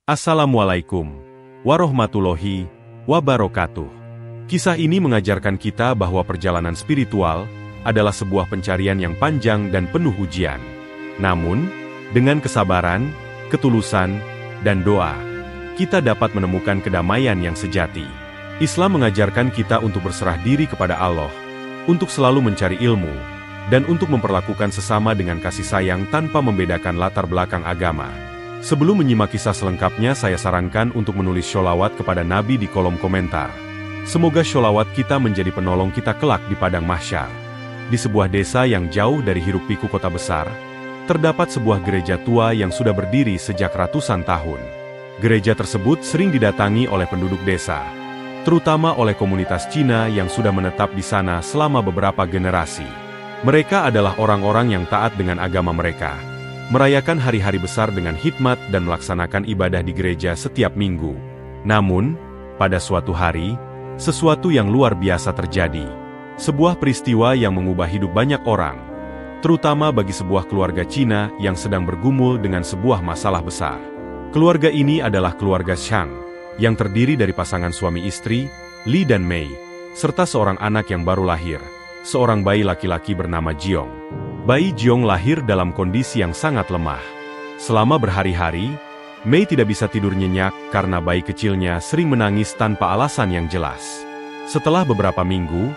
Assalamualaikum warahmatullahi wabarakatuh. Kisah ini mengajarkan kita bahwa perjalanan spiritual adalah sebuah pencarian yang panjang dan penuh ujian. Namun, dengan kesabaran, ketulusan, dan doa, kita dapat menemukan kedamaian yang sejati. Islam mengajarkan kita untuk berserah diri kepada Allah, untuk selalu mencari ilmu, dan untuk memperlakukan sesama dengan kasih sayang tanpa membedakan latar belakang agama. Sebelum menyimak kisah selengkapnya, saya sarankan untuk menulis sholawat kepada Nabi di kolom komentar. Semoga sholawat kita menjadi penolong kita kelak di padang mahsyar. Di sebuah desa yang jauh dari hiruk-pikuk kota besar, terdapat sebuah gereja tua yang sudah berdiri sejak ratusan tahun. Gereja tersebut sering didatangi oleh penduduk desa, terutama oleh komunitas Cina yang sudah menetap di sana selama beberapa generasi. Mereka adalah orang-orang yang taat dengan agama mereka, merayakan hari-hari besar dengan hikmat dan melaksanakan ibadah di gereja setiap minggu. Namun, pada suatu hari, sesuatu yang luar biasa terjadi. Sebuah peristiwa yang mengubah hidup banyak orang, terutama bagi sebuah keluarga Cina yang sedang bergumul dengan sebuah masalah besar. Keluarga ini adalah keluarga Zhang, yang terdiri dari pasangan suami istri, Li dan Mei, serta seorang anak yang baru lahir, seorang bayi laki-laki bernama Jiong. Bayi Jiong lahir dalam kondisi yang sangat lemah. Selama berhari-hari, Mei tidak bisa tidur nyenyak karena bayi kecilnya sering menangis tanpa alasan yang jelas. Setelah beberapa minggu,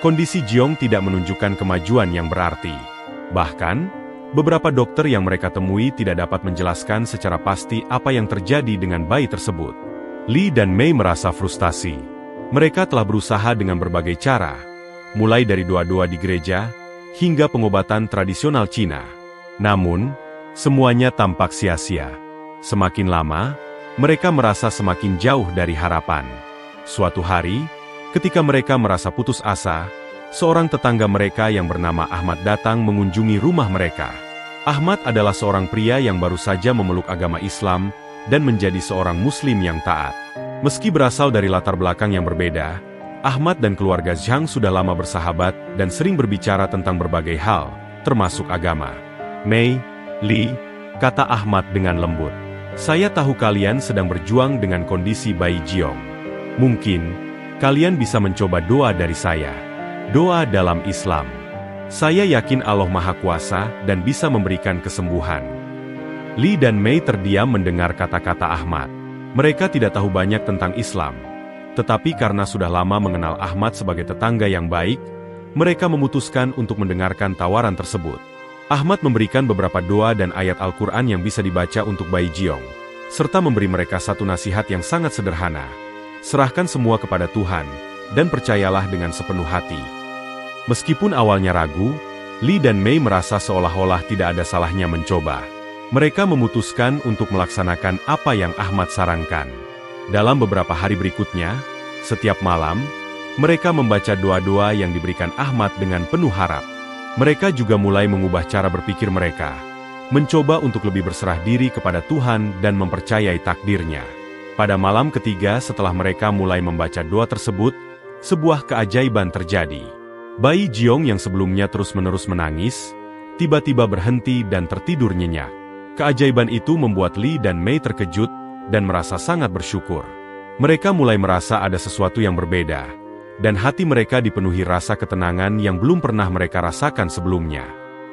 kondisi Jiong tidak menunjukkan kemajuan yang berarti. Bahkan, beberapa dokter yang mereka temui tidak dapat menjelaskan secara pasti apa yang terjadi dengan bayi tersebut. Li dan Mei merasa frustasi. Mereka telah berusaha dengan berbagai cara, mulai dari doa-doa di gereja, hingga pengobatan tradisional Cina. Namun, semuanya tampak sia-sia. Semakin lama, mereka merasa semakin jauh dari harapan. Suatu hari, ketika mereka merasa putus asa, seorang tetangga mereka yang bernama Ahmad datang mengunjungi rumah mereka. Ahmad adalah seorang pria yang baru saja memeluk agama Islam dan menjadi seorang Muslim yang taat. Meski berasal dari latar belakang yang berbeda, Ahmad dan keluarga Zhang sudah lama bersahabat dan sering berbicara tentang berbagai hal, termasuk agama. Mei, Li, kata Ahmad dengan lembut. Saya tahu kalian sedang berjuang dengan kondisi bayi Jiong. Mungkin, kalian bisa mencoba doa dari saya. Doa dalam Islam. Saya yakin Allah Maha Kuasa dan bisa memberikan kesembuhan. Li dan Mei terdiam mendengar kata-kata Ahmad. Mereka tidak tahu banyak tentang Islam. Tetapi karena sudah lama mengenal Ahmad sebagai tetangga yang baik, mereka memutuskan untuk mendengarkan tawaran tersebut. Ahmad memberikan beberapa doa dan ayat Al-Quran yang bisa dibaca untuk bayi Jiong, serta memberi mereka satu nasihat yang sangat sederhana. Serahkan semua kepada Tuhan, dan percayalah dengan sepenuh hati. Meskipun awalnya ragu, Li dan Mei merasa seolah-olah tidak ada salahnya mencoba. Mereka memutuskan untuk melaksanakan apa yang Ahmad sarankan. Dalam beberapa hari berikutnya, setiap malam, mereka membaca doa-doa yang diberikan Ahmad dengan penuh harap. Mereka juga mulai mengubah cara berpikir mereka, mencoba untuk lebih berserah diri kepada Tuhan dan mempercayai takdirnya. Pada malam ketiga setelah mereka mulai membaca doa tersebut, sebuah keajaiban terjadi. Bayi Jiong yang sebelumnya terus-menerus menangis, tiba-tiba berhenti dan tertidur nyenyak. Keajaiban itu membuat Li dan Mei terkejut dan merasa sangat bersyukur. Mereka mulai merasa ada sesuatu yang berbeda, dan hati mereka dipenuhi rasa ketenangan yang belum pernah mereka rasakan sebelumnya.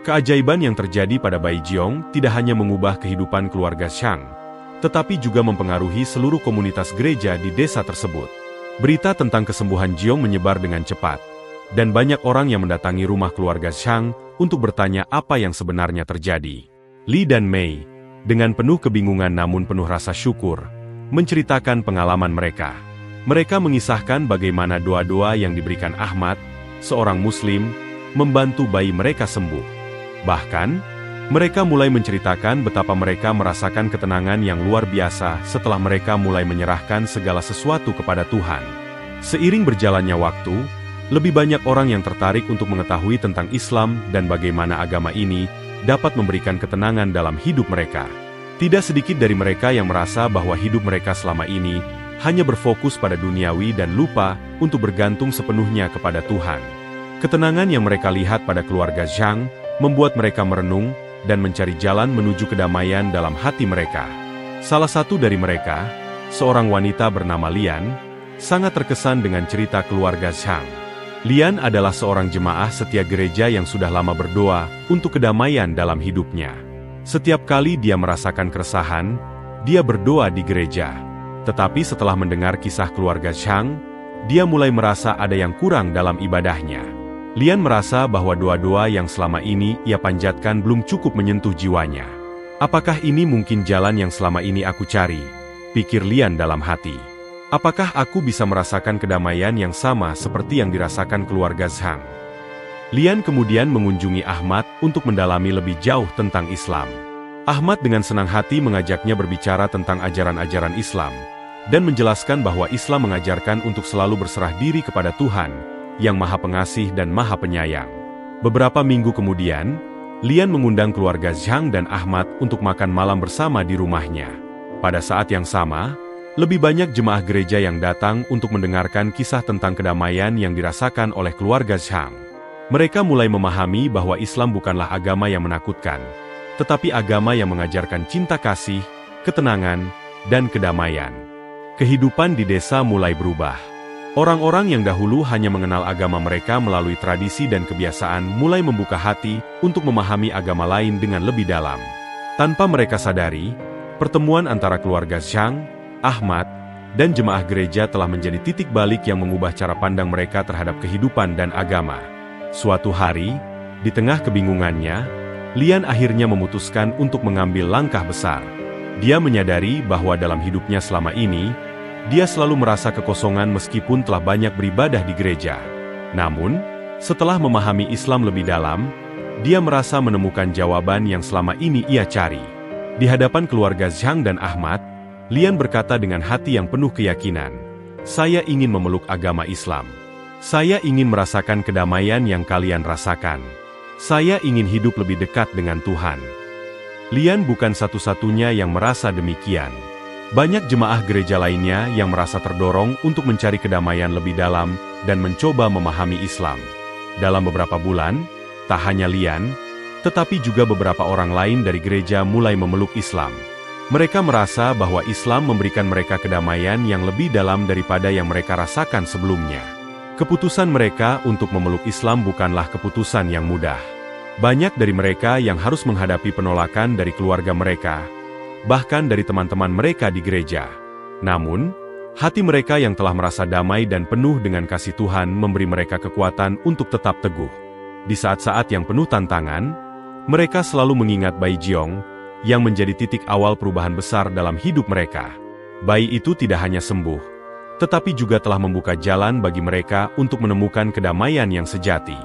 Keajaiban yang terjadi pada bayi Jiong tidak hanya mengubah kehidupan keluarga Zhang, tetapi juga mempengaruhi seluruh komunitas gereja di desa tersebut. Berita tentang kesembuhan Jiong menyebar dengan cepat, dan banyak orang yang mendatangi rumah keluarga Zhang untuk bertanya apa yang sebenarnya terjadi. Li dan Mei, dengan penuh kebingungan namun penuh rasa syukur, menceritakan pengalaman mereka. Mereka mengisahkan bagaimana doa-doa yang diberikan Ahmad, seorang Muslim, membantu bayi mereka sembuh. Bahkan, mereka mulai menceritakan betapa mereka merasakan ketenangan yang luar biasa setelah mereka mulai menyerahkan segala sesuatu kepada Tuhan. Seiring berjalannya waktu, lebih banyak orang yang tertarik untuk mengetahui tentang Islam dan bagaimana agama ini dapat memberikan ketenangan dalam hidup mereka. Tidak sedikit dari mereka yang merasa bahwa hidup mereka selama ini hanya berfokus pada duniawi dan lupa untuk bergantung sepenuhnya kepada Tuhan. Ketenangan yang mereka lihat pada keluarga Zhang membuat mereka merenung dan mencari jalan menuju kedamaian dalam hati mereka. Salah satu dari mereka, seorang wanita bernama Lian, sangat terkesan dengan cerita keluarga Zhang. Lian adalah seorang jemaah setia gereja yang sudah lama berdoa untuk kedamaian dalam hidupnya. Setiap kali dia merasakan keresahan, dia berdoa di gereja. Tetapi setelah mendengar kisah keluarga Zhang, dia mulai merasa ada yang kurang dalam ibadahnya. Lian merasa bahwa doa-doa yang selama ini ia panjatkan belum cukup menyentuh jiwanya. Apakah ini mungkin jalan yang selama ini aku cari? Pikir Lian dalam hati. Apakah aku bisa merasakan kedamaian yang sama seperti yang dirasakan keluarga Zhang? Lian kemudian mengunjungi Ahmad untuk mendalami lebih jauh tentang Islam. Ahmad dengan senang hati mengajaknya berbicara tentang ajaran-ajaran Islam, dan menjelaskan bahwa Islam mengajarkan untuk selalu berserah diri kepada Tuhan, yang Maha Pengasih dan Maha Penyayang. Beberapa minggu kemudian, Lian mengundang keluarga Zhang dan Ahmad untuk makan malam bersama di rumahnya. Pada saat yang sama, lebih banyak jemaah gereja yang datang untuk mendengarkan kisah tentang kedamaian yang dirasakan oleh keluarga Zhang. Mereka mulai memahami bahwa Islam bukanlah agama yang menakutkan, tetapi agama yang mengajarkan cinta kasih, ketenangan, dan kedamaian. Kehidupan di desa mulai berubah. Orang-orang yang dahulu hanya mengenal agama mereka melalui tradisi dan kebiasaan mulai membuka hati untuk memahami agama lain dengan lebih dalam. Tanpa mereka sadari, pertemuan antara keluarga Zhang, Ahmad, dan jemaah gereja telah menjadi titik balik yang mengubah cara pandang mereka terhadap kehidupan dan agama. Suatu hari, di tengah kebingungannya, Lian akhirnya memutuskan untuk mengambil langkah besar. Dia menyadari bahwa dalam hidupnya selama ini, dia selalu merasa kekosongan meskipun telah banyak beribadah di gereja. Namun, setelah memahami Islam lebih dalam, dia merasa menemukan jawaban yang selama ini ia cari. Di hadapan keluarga Zhang dan Ahmad, Lian berkata dengan hati yang penuh keyakinan, "Saya ingin memeluk agama Islam. Saya ingin merasakan kedamaian yang kalian rasakan. Saya ingin hidup lebih dekat dengan Tuhan." Lian bukan satu-satunya yang merasa demikian. Banyak jemaah gereja lainnya yang merasa terdorong untuk mencari kedamaian lebih dalam dan mencoba memahami Islam. Dalam beberapa bulan, tak hanya Lian, tetapi juga beberapa orang lain dari gereja mulai memeluk Islam. Mereka merasa bahwa Islam memberikan mereka kedamaian yang lebih dalam daripada yang mereka rasakan sebelumnya. Keputusan mereka untuk memeluk Islam bukanlah keputusan yang mudah. Banyak dari mereka yang harus menghadapi penolakan dari keluarga mereka, bahkan dari teman-teman mereka di gereja. Namun, hati mereka yang telah merasa damai dan penuh dengan kasih Tuhan memberi mereka kekuatan untuk tetap teguh. Di saat-saat yang penuh tantangan, mereka selalu mengingat Bai Jiong, yang menjadi titik awal perubahan besar dalam hidup mereka. Bai itu tidak hanya sembuh, tetapi juga telah membuka jalan bagi mereka untuk menemukan kedamaian yang sejati.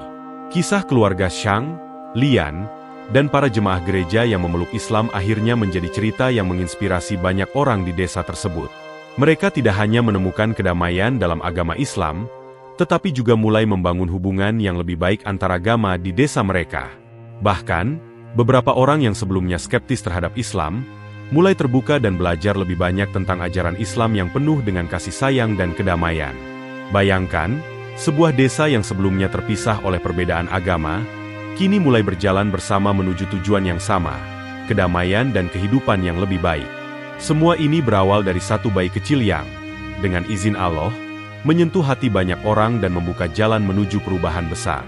Kisah keluarga Zhang, Lian, dan para jemaah gereja yang memeluk Islam akhirnya menjadi cerita yang menginspirasi banyak orang di desa tersebut. Mereka tidak hanya menemukan kedamaian dalam agama Islam, tetapi juga mulai membangun hubungan yang lebih baik antar agama di desa mereka. Bahkan, beberapa orang yang sebelumnya skeptis terhadap Islam, mulai terbuka dan belajar lebih banyak tentang ajaran Islam yang penuh dengan kasih sayang dan kedamaian. Bayangkan, sebuah desa yang sebelumnya terpisah oleh perbedaan agama, kini mulai berjalan bersama menuju tujuan yang sama, kedamaian dan kehidupan yang lebih baik. Semua ini berawal dari satu bayi kecil yang, dengan izin Allah, menyentuh hati banyak orang dan membuka jalan menuju perubahan besar.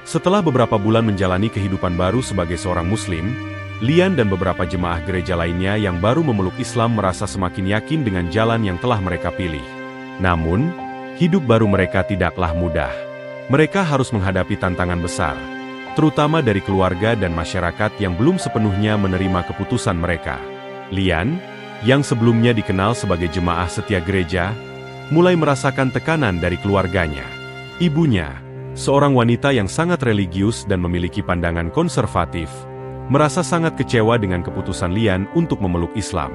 Setelah beberapa bulan menjalani kehidupan baru sebagai seorang Muslim, Lian dan beberapa jemaah gereja lainnya yang baru memeluk Islam merasa semakin yakin dengan jalan yang telah mereka pilih. Namun, hidup baru mereka tidaklah mudah. Mereka harus menghadapi tantangan besar, terutama dari keluarga dan masyarakat yang belum sepenuhnya menerima keputusan mereka. Lian, yang sebelumnya dikenal sebagai jemaah setia gereja, mulai merasakan tekanan dari keluarganya. Ibunya, seorang wanita yang sangat religius dan memiliki pandangan konservatif, merasa sangat kecewa dengan keputusan Lian untuk memeluk Islam.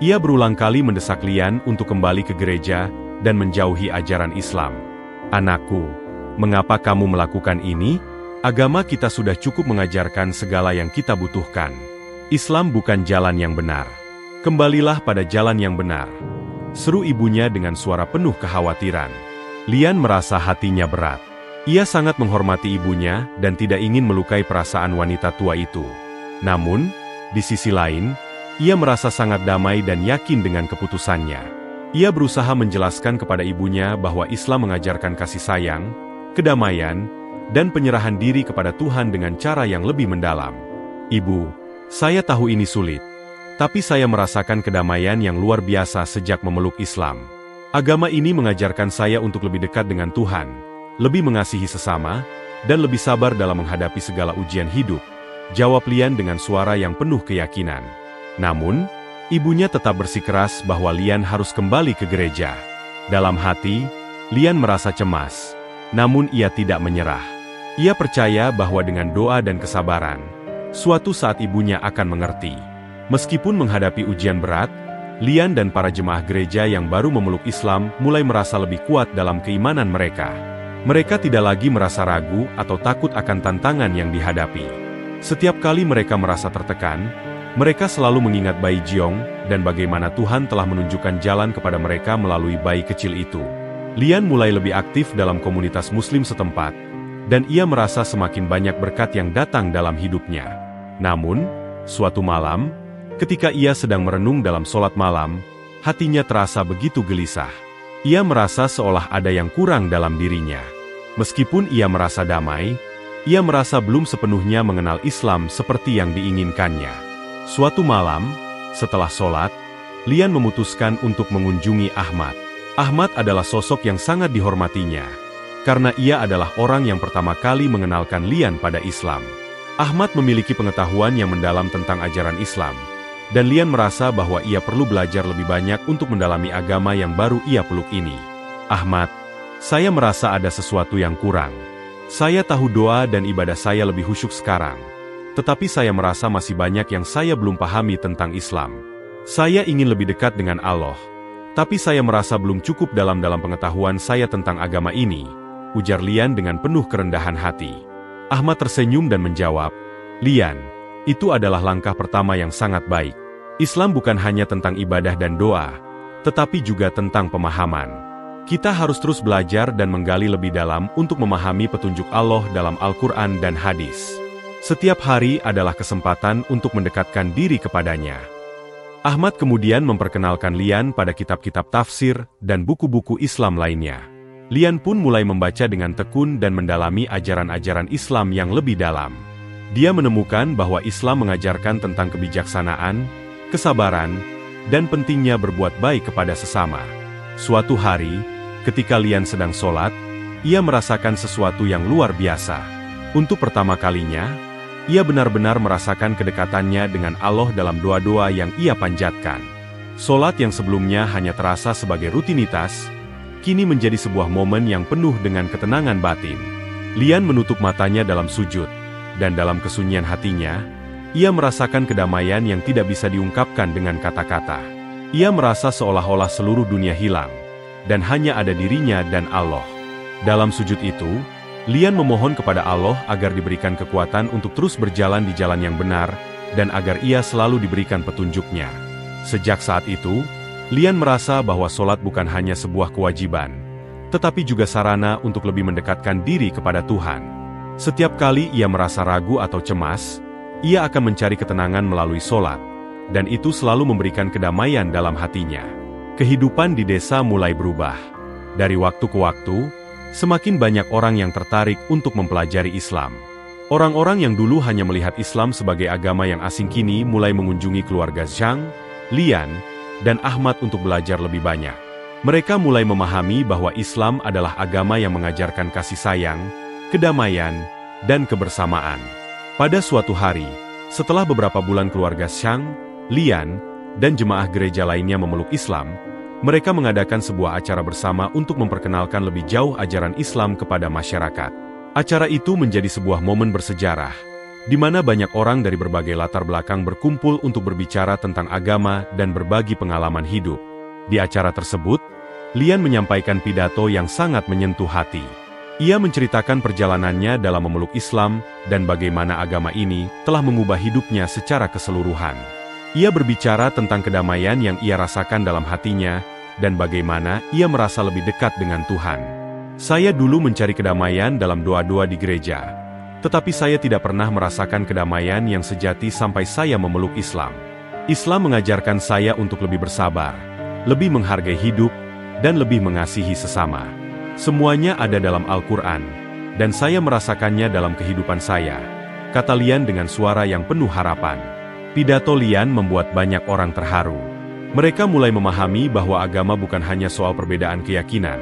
Ia berulang kali mendesak Lian untuk kembali ke gereja dan menjauhi ajaran Islam. "Anakku, mengapa kamu melakukan ini? Agama kita sudah cukup mengajarkan segala yang kita butuhkan. Islam bukan jalan yang benar. Kembalilah pada jalan yang benar," seru ibunya dengan suara penuh kekhawatiran. Lian merasa hatinya berat. Ia sangat menghormati ibunya dan tidak ingin melukai perasaan wanita tua itu. Namun, di sisi lain, Ia merasa sangat damai dan yakin dengan keputusannya. Ia berusaha menjelaskan kepada ibunya bahwa Islam mengajarkan kasih sayang, kedamaian, dan penyerahan diri kepada Tuhan dengan cara yang lebih mendalam. "Ibu, saya tahu ini sulit, tapi saya merasakan kedamaian yang luar biasa sejak memeluk Islam. Agama ini mengajarkan saya untuk lebih dekat dengan Tuhan, lebih mengasihi sesama, dan lebih sabar dalam menghadapi segala ujian hidup," jawab Lian dengan suara yang penuh keyakinan. Namun, ibunya tetap bersikeras bahwa Lian harus kembali ke gereja. Dalam hati, Lian merasa cemas, namun ia tidak menyerah. Ia percaya bahwa dengan doa dan kesabaran, suatu saat ibunya akan mengerti. Meskipun menghadapi ujian berat, Lian dan para jemaah gereja yang baru memeluk Islam mulai merasa lebih kuat dalam keimanan mereka. Mereka tidak lagi merasa ragu atau takut akan tantangan yang dihadapi. Setiap kali mereka merasa tertekan, mereka selalu mengingat bayi Jiong dan bagaimana Tuhan telah menunjukkan jalan kepada mereka melalui bayi kecil itu. Lian mulai lebih aktif dalam komunitas Muslim setempat, dan ia merasa semakin banyak berkat yang datang dalam hidupnya. Namun, suatu malam, ketika ia sedang merenung dalam sholat malam, hatinya terasa begitu gelisah. Ia merasa seolah ada yang kurang dalam dirinya. Meskipun ia merasa damai, ia merasa belum sepenuhnya mengenal Islam seperti yang diinginkannya. Suatu malam, setelah sholat, Lian memutuskan untuk mengunjungi Ahmad. Ahmad adalah sosok yang sangat dihormatinya, karena ia adalah orang yang pertama kali mengenalkan Lian pada Islam. Ahmad memiliki pengetahuan yang mendalam tentang ajaran Islam, dan Lian merasa bahwa ia perlu belajar lebih banyak untuk mendalami agama yang baru ia peluk ini. "Ahmad, saya merasa ada sesuatu yang kurang. Saya tahu doa dan ibadah saya lebih khusyuk sekarang. Tetapi saya merasa masih banyak yang saya belum pahami tentang Islam. Saya ingin lebih dekat dengan Allah, tapi saya merasa belum cukup dalam pengetahuan saya tentang agama ini," ujar Lian dengan penuh kerendahan hati. Ahmad tersenyum dan menjawab, "Lian, itu adalah langkah pertama yang sangat baik. Islam bukan hanya tentang ibadah dan doa, tetapi juga tentang pemahaman. Kita harus terus belajar dan menggali lebih dalam untuk memahami petunjuk Allah dalam Al-Quran dan hadis. Setiap hari adalah kesempatan untuk mendekatkan diri kepadanya." Ahmad kemudian memperkenalkan Lian pada kitab-kitab tafsir dan buku-buku Islam lainnya. Lian pun mulai membaca dengan tekun dan mendalami ajaran-ajaran Islam yang lebih dalam. Dia menemukan bahwa Islam mengajarkan tentang kebijaksanaan, kesabaran, dan pentingnya berbuat baik kepada sesama. Suatu hari, ketika Lian sedang sholat, ia merasakan sesuatu yang luar biasa. Untuk pertama kalinya, ia benar-benar merasakan kedekatannya dengan Allah dalam doa-doa yang ia panjatkan. Sholat yang sebelumnya hanya terasa sebagai rutinitas, kini menjadi sebuah momen yang penuh dengan ketenangan batin. Lian menutup matanya dalam sujud, dan dalam kesunyian hatinya, ia merasakan kedamaian yang tidak bisa diungkapkan dengan kata-kata. Ia merasa seolah-olah seluruh dunia hilang, dan hanya ada dirinya dan Allah. Dalam sujud itu, Lian memohon kepada Allah agar diberikan kekuatan untuk terus berjalan di jalan yang benar, dan agar ia selalu diberikan petunjuknya. Sejak saat itu, Lian merasa bahwa sholat bukan hanya sebuah kewajiban, tetapi juga sarana untuk lebih mendekatkan diri kepada Tuhan. Setiap kali ia merasa ragu atau cemas, ia akan mencari ketenangan melalui sholat, dan itu selalu memberikan kedamaian dalam hatinya. Kehidupan di desa mulai berubah. Dari waktu ke waktu, semakin banyak orang yang tertarik untuk mempelajari Islam. Orang-orang yang dulu hanya melihat Islam sebagai agama yang asing kini mulai mengunjungi keluarga Zhang, Lian, dan Ahmad untuk belajar lebih banyak. Mereka mulai memahami bahwa Islam adalah agama yang mengajarkan kasih sayang, kedamaian, dan kebersamaan. Pada suatu hari, setelah beberapa bulan keluarga Zhang, Lian, dan jemaah gereja lainnya memeluk Islam, mereka mengadakan sebuah acara bersama untuk memperkenalkan lebih jauh ajaran Islam kepada masyarakat. Acara itu menjadi sebuah momen bersejarah, di mana banyak orang dari berbagai latar belakang berkumpul untuk berbicara tentang agama dan berbagi pengalaman hidup. Di acara tersebut, Lian menyampaikan pidato yang sangat menyentuh hati. Ia menceritakan perjalanannya dalam memeluk Islam dan bagaimana agama ini telah mengubah hidupnya secara keseluruhan. Ia berbicara tentang kedamaian yang ia rasakan dalam hatinya, dan bagaimana ia merasa lebih dekat dengan Tuhan. "Saya dulu mencari kedamaian dalam doa-doa di gereja, tetapi saya tidak pernah merasakan kedamaian yang sejati sampai saya memeluk Islam. Islam mengajarkan saya untuk lebih bersabar, lebih menghargai hidup, dan lebih mengasihi sesama. Semuanya ada dalam Al-Quran, dan saya merasakannya dalam kehidupan saya, kata Lian dengan suara yang penuh harapan. Pidato Lian membuat banyak orang terharu. Mereka mulai memahami bahwa agama bukan hanya soal perbedaan keyakinan,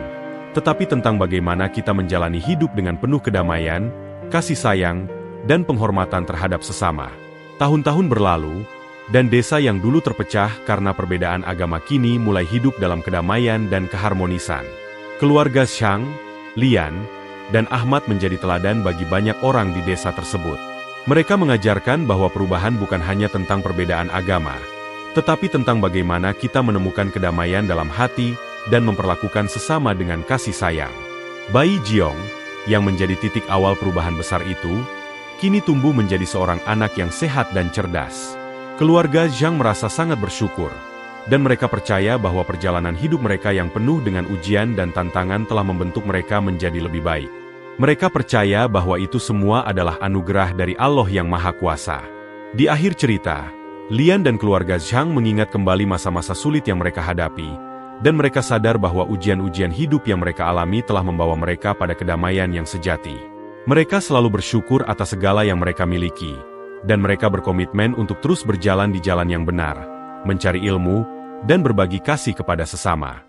tetapi tentang bagaimana kita menjalani hidup dengan penuh kedamaian, kasih sayang, dan penghormatan terhadap sesama. Tahun-tahun berlalu, dan desa yang dulu terpecah karena perbedaan agama kini mulai hidup dalam kedamaian dan keharmonisan. Keluarga Zhang, Lian, dan Ahmad menjadi teladan bagi banyak orang di desa tersebut. Mereka mengajarkan bahwa perubahan bukan hanya tentang perbedaan agama, tetapi tentang bagaimana kita menemukan kedamaian dalam hati dan memperlakukan sesama dengan kasih sayang. Bai Jiong, yang menjadi titik awal perubahan besar itu, kini tumbuh menjadi seorang anak yang sehat dan cerdas. Keluarga Zhang merasa sangat bersyukur, dan mereka percaya bahwa perjalanan hidup mereka yang penuh dengan ujian dan tantangan telah membentuk mereka menjadi lebih baik. Mereka percaya bahwa itu semua adalah anugerah dari Allah yang Maha Kuasa. Di akhir cerita, Lian dan keluarga Zhang mengingat kembali masa-masa sulit yang mereka hadapi, dan mereka sadar bahwa ujian-ujian hidup yang mereka alami telah membawa mereka pada kedamaian yang sejati. Mereka selalu bersyukur atas segala yang mereka miliki, dan mereka berkomitmen untuk terus berjalan di jalan yang benar, mencari ilmu, dan berbagi kasih kepada sesama.